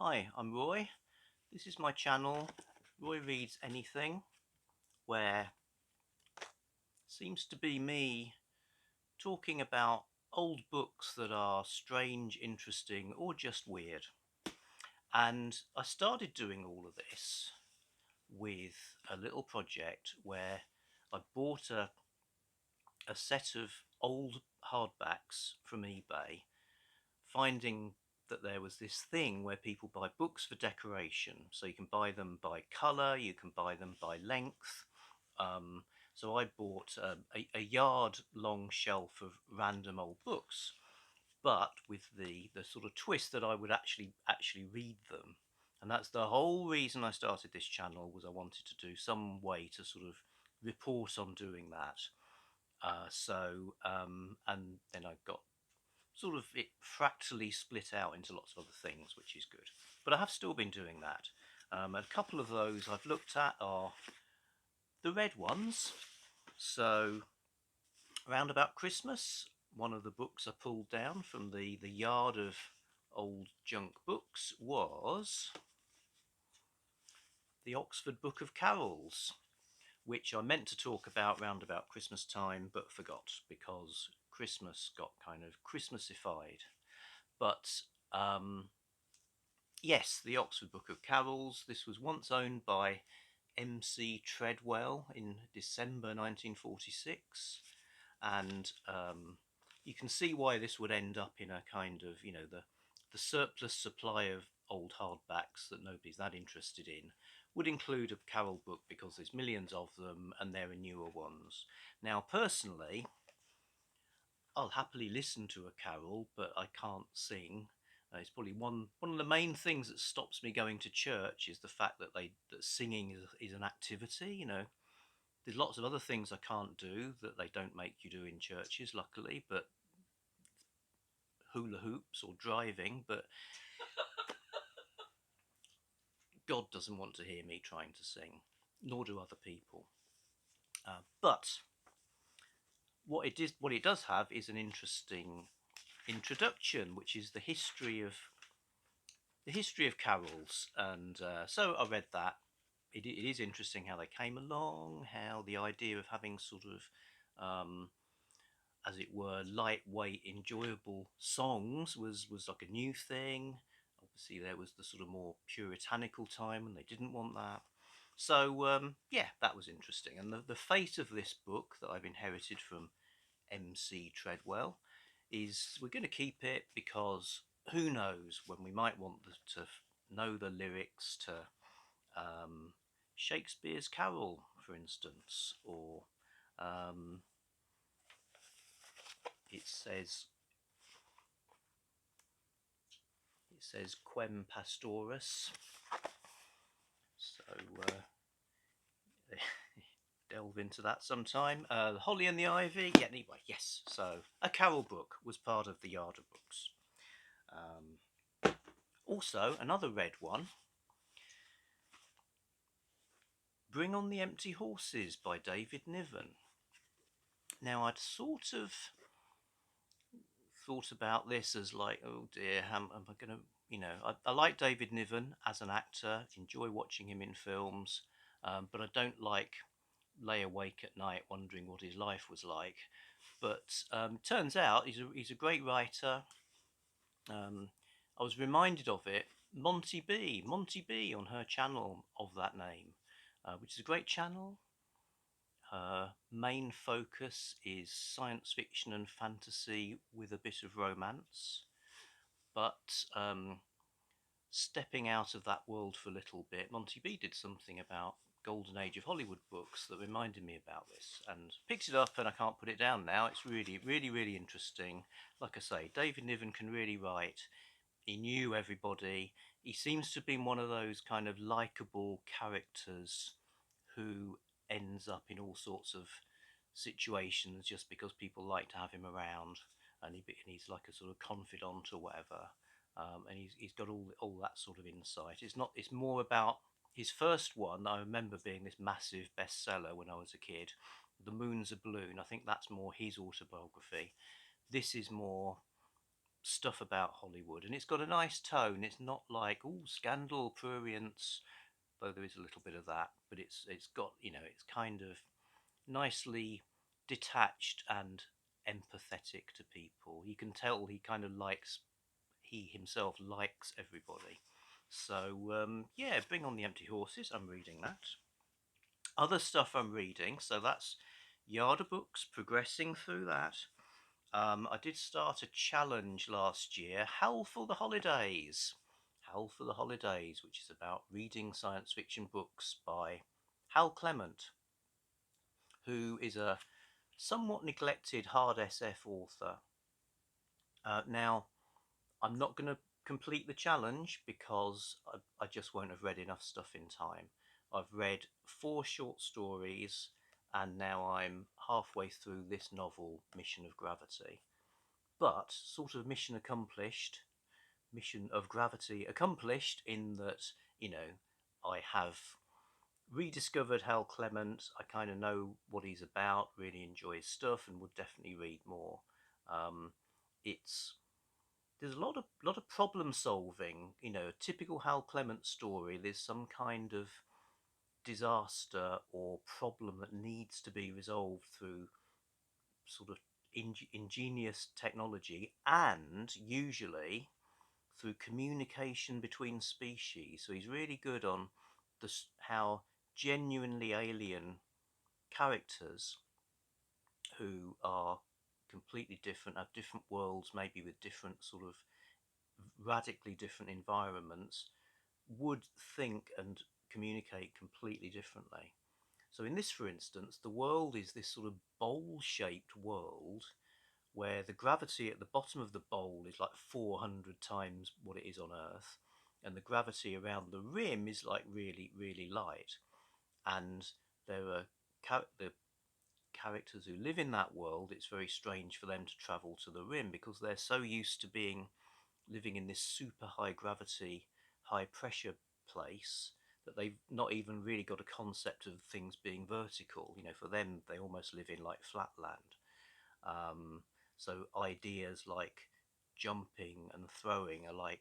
Hi, I'm Roy. This is my channel, Roy Reads Anything, where seems to be me talking about old books that are strange, interesting, or just weird. And I started doing all of this with a little project where I bought a set of old hardbacks from eBay, finding that there was this thing where people buy books for decoration. So you can buy them by colour, you can buy them by length. Um, so I bought a yard long shelf of random old books, but with the sort of twist that I would actually read them. And that's the whole reason I started this channel, was I wanted to do some way to sort of report on doing that. And then I got sort of it fractally split out into lots of other things, which is good. But I have still been doing that. A couple of those I've looked at are the red ones. So around about Christmas, one of the books I pulled down from the yard of old junk books was the Oxford Book of Carols, which I meant to talk about round about Christmas time but forgot because Christmas got kind of Christmasified. But yes, the Oxford Book of Carols. This was once owned by MC Treadwell in December 1946, and you can see why this would end up in a kind of, the surplus supply of old hardbacks that nobody's that interested in would include a carol book because there's millions of them and there are newer ones. Now, personally, I'll happily listen to a carol, but I can't sing. It's probably one of the main things that stops me going to church is the fact that singing is an activity. There's lots of other things I can't do that they don't make you do in churches, luckily, but hula hoops or driving. But God doesn't want to hear me trying to sing, nor do other people. But what it does have is an interesting introduction, which is the history of carols, and so I read that. It is interesting how they came along, how the idea of having sort of, as it were, lightweight, enjoyable songs was like a new thing. Obviously, there was the sort of more puritanical time, and they didn't want that. So yeah, that was interesting. And the fate of this book that I've inherited from MC Treadwell is we're going to keep it because who knows when we might want to know the lyrics to um, Shakespeare's Carol, for instance, or um, it says Quem Pastoris. So delve into that sometime. The Holly and the Ivy. Yeah, anyway, yes. So a carol book was part of the yard of books. Also, another red one, Bring on the Empty Horses by David Niven. Now, I'd sort of thought about this as like, oh dear, am I going to, I like David Niven as an actor, enjoy watching him in films, but I don't lay awake at night wondering what his life was like. But turns out he's a great writer. I was reminded of it. Monty B on her channel of that name, which is a great channel. Her main focus is science fiction and fantasy with a bit of romance, but stepping out of that world for a little bit, Monty B did something about Golden Age of Hollywood books that reminded me about this, and picked it up and I can't put it down now. It's really, really, really interesting. Like I say, David Niven can really write. He knew everybody. He seems to have been one of those kind of likable characters who ends up in all sorts of situations just because people like to have him around, and he's like a sort of confidant or whatever. And he's got all that sort of insight. It's more about his first one. I remember being this massive bestseller when I was a kid. The Moon's a Balloon. I think that's more his autobiography. This is more stuff about Hollywood, and it's got a nice tone. It's not like scandal, prurience, though there is a little bit of that, but it's got, it's kind of nicely detached and empathetic to people. You can tell he himself likes everybody. So yeah, Bring on the Empty Horses. I'm reading that. Other stuff I'm reading, so that's Yarder books. Progressing through that. I did start a challenge last year, Hell for the Holidays. Hell for the Holidays, which is about reading science fiction books by Hal Clement, who is a somewhat neglected hard SF author. Now, I'm not going to complete the challenge because I just won't have read enough stuff in time. I've read 4 short stories and now I'm halfway through this novel, Mission of Gravity. But sort of mission of gravity accomplished in that, I have rediscovered Hal Clement. I kind of know what he's about, really enjoy his stuff, and would definitely read more. Um, it's there's a lot of problem solving. A typical Hal Clement story. There's some kind of disaster or problem that needs to be resolved through sort of ingenious technology, and usually through communication between species. So he's really good on how genuinely alien characters who are completely different, have different worlds, maybe with different sort of radically different environments, would think and communicate completely differently. So in this, for instance, the world is this sort of bowl-shaped world where the gravity at the bottom of the bowl is like 400 times what it is on Earth, and the gravity around the rim is like really, really light. And there are the characters who live in that world. It's very strange for them to travel to the rim because they're so used to living in this super high gravity, high pressure place that they've not even really got a concept of things being vertical. For them, they almost live in like flat land. So ideas like jumping and throwing are like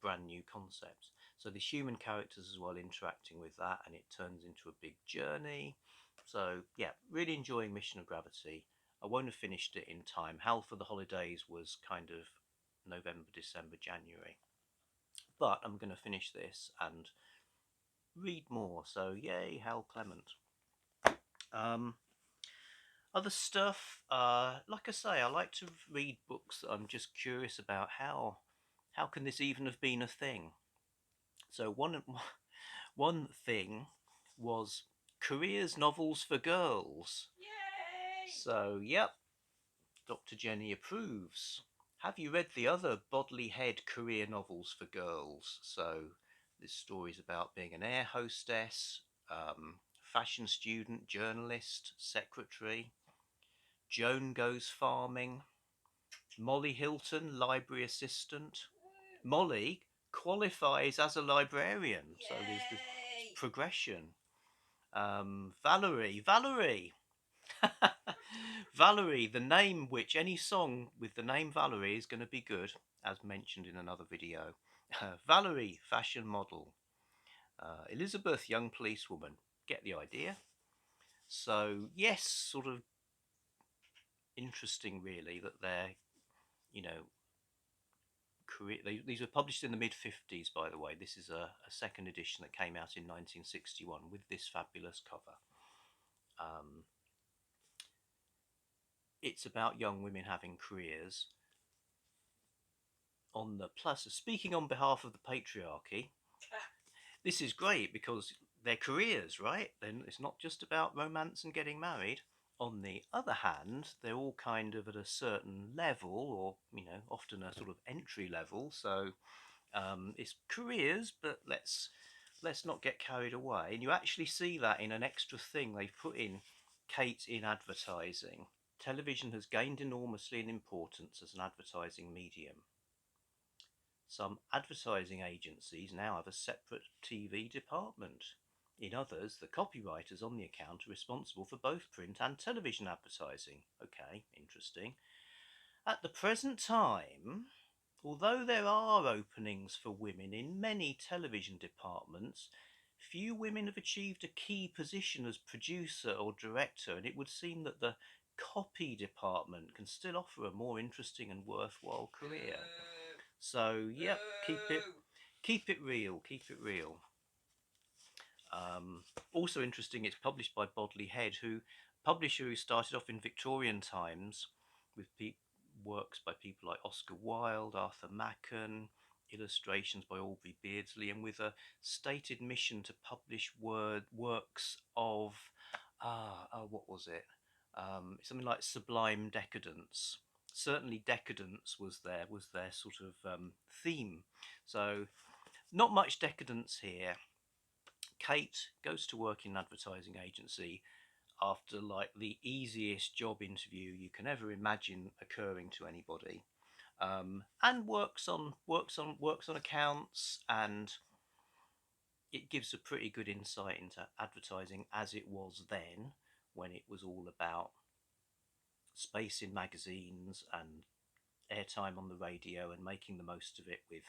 brand new concepts. So the human characters as well interacting with that, and it turns into a big journey. So yeah, really enjoying Mission of Gravity. I won't have finished it in time. Hell for the Holidays was kind of November, December, January. But I'm going to finish this and read more. So yay, Hal Clement. Um, Other stuff, like I say, I like to read books that I'm just curious about. How can this even have been a thing? So one thing was careers novels for girls. Yay! So yep, Dr. Jenny approves. Have you read the other Bodley Head career novels for girls? So this story's about being an air hostess, fashion student, journalist, secretary. Joan goes farming. Molly Hilton, library assistant. Molly qualifies as a librarian. Yay! So there's this progression. Valerie. Valerie, the name which any song with the name Valerie is going to be good, as mentioned in another video. Valerie, fashion model. Elizabeth, young policewoman. Get the idea? So, yes, sort of interesting, really, that they're, you know, these were published in the mid 50s, by the way. This is a second edition that came out in 1961 with this fabulous cover. It's about young women having careers. On the plus, speaking on behalf of the patriarchy, this is great because they're careers, right? Then it's not just about romance and getting married. On the other hand, they're all kind of at a certain level, or often a sort of entry level. So it's careers, but let's not get carried away. And you actually see that in an extra thing they've put in. Kate in advertising. Television has gained enormously in importance as an advertising medium. Some advertising agencies now have a separate TV department. In others, the copywriters on the account are responsible for both print and television advertising. Okay, interesting. At the present time, although there are openings for women in many television departments, few women have achieved a key position as producer or director, and it would seem that the copy department can still offer a more interesting and worthwhile career. So, yep, keep it real, keep it real. Also interesting, it's published by Bodley Head, who publisher who started off in Victorian times with works by people like Oscar Wilde, Arthur Machen, illustrations by Aubrey Beardsley, and with a stated mission to publish works of what was it? Something like sublime decadence. Certainly, decadence was their sort of theme. So, not much decadence here. Kate goes to work in an advertising agency after like the easiest job interview you can ever imagine occurring to anybody, and works on accounts, and it gives a pretty good insight into advertising as it was then, when it was all about space in magazines and airtime on the radio and making the most of it with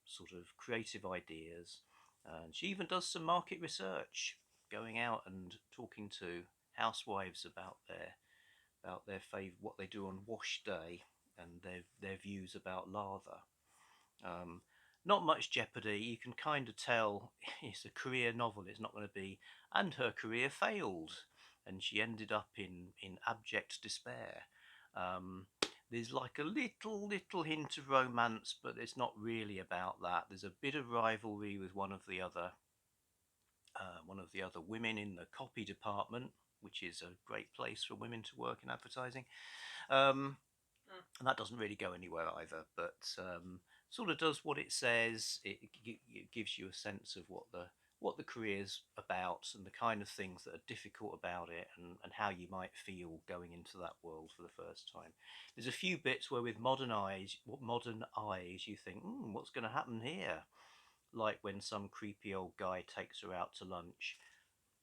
sort of creative ideas. And she even does some market research, going out and talking to housewives about their what they do on wash day, and their views about lather. Um, Not much jeopardy. You can kind of tell it's a career novel. It's not going to be. And her career failed, and she ended up in abject despair. Um, there's like a little hint of romance, but it's not really about that. There's a bit of rivalry with one of the other women in the copy department, which is a great place for women to work in advertising. Um, and that doesn't really go anywhere either, but sort of does what it says. It gives you a sense of what the career's about, and the kind of things that are difficult about it, and how you might feel going into that world for the first time. There's a few bits where with modern eyes you think, what's going to happen here? Like when some creepy old guy takes her out to lunch,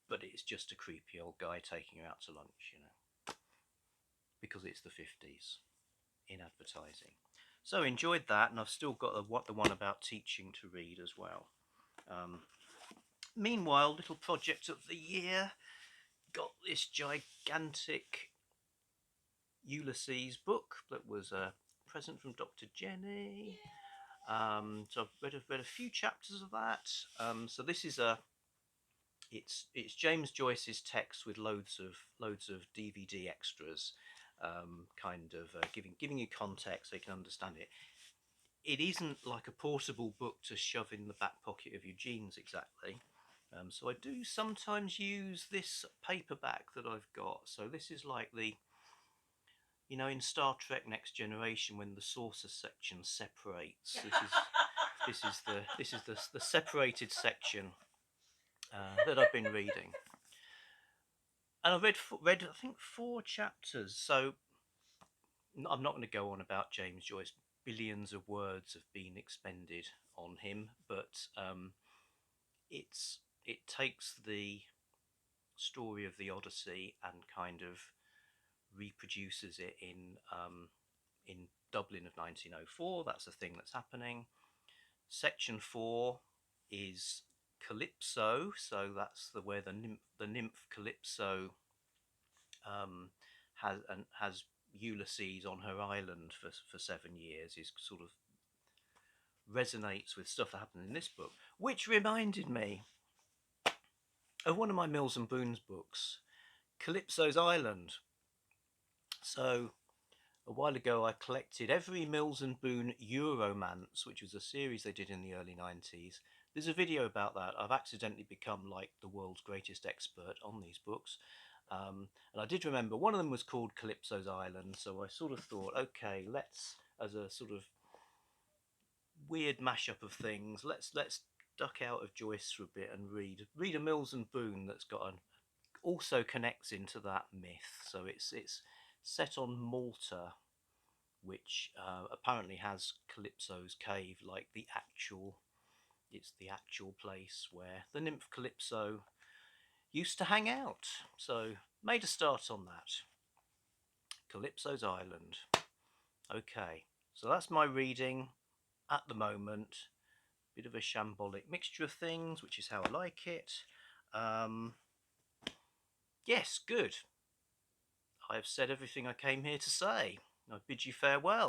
but it's just a creepy old guy taking her out to lunch, because it's the 50s in advertising. So enjoyed that, and I've still got the one about teaching to read as well. Um, Meanwhile, little project of the year, got this gigantic Ulysses book that was a present from Dr. Jenny. So I've read a few chapters of that. So this is it's James Joyce's text with loads of DVD extras, kind of giving you context so you can understand it. It isn't like a portable book to shove in the back pocket of your jeans exactly. So I do sometimes use this paperback that I've got. So this is like in Star Trek Next Generation, when the saucer section separates. This is the separated section that I've been reading, and I've read I think 4 chapters. So I'm not going to go on about James Joyce. Billions of words have been expended on him, but it takes the story of the Odyssey and kind of reproduces it in Dublin of 1904. That's the thing that's happening. Section 4 is Calypso, so that's where the nymph Calypso has Ulysses on her island for 7 years. Is sort of resonates with stuff that happened in this book, which reminded me of one of my Mills and Boon's books, Calypso's Island. So a while ago, I collected every Mills and Boon Euromance, which was a series they did in the early 90s. There's a video about that. I've accidentally become like the world's greatest expert on these books. And I did remember one of them was called Calypso's Island, so I sort of thought, okay, let's, as a sort of weird mashup of things, let's duck out of Joyce for a bit and read a Mills and Boon that's got also connects into that myth. So it's set on Malta, which apparently has Calypso's cave, like it's the actual place where the nymph Calypso used to hang out. So made a start on that. Calypso's Island. Okay, so that's my reading at the moment. Bit of a shambolic mixture of things, which is how I like it. Um, yes, good. I have said everything I came here to say. I bid you farewell.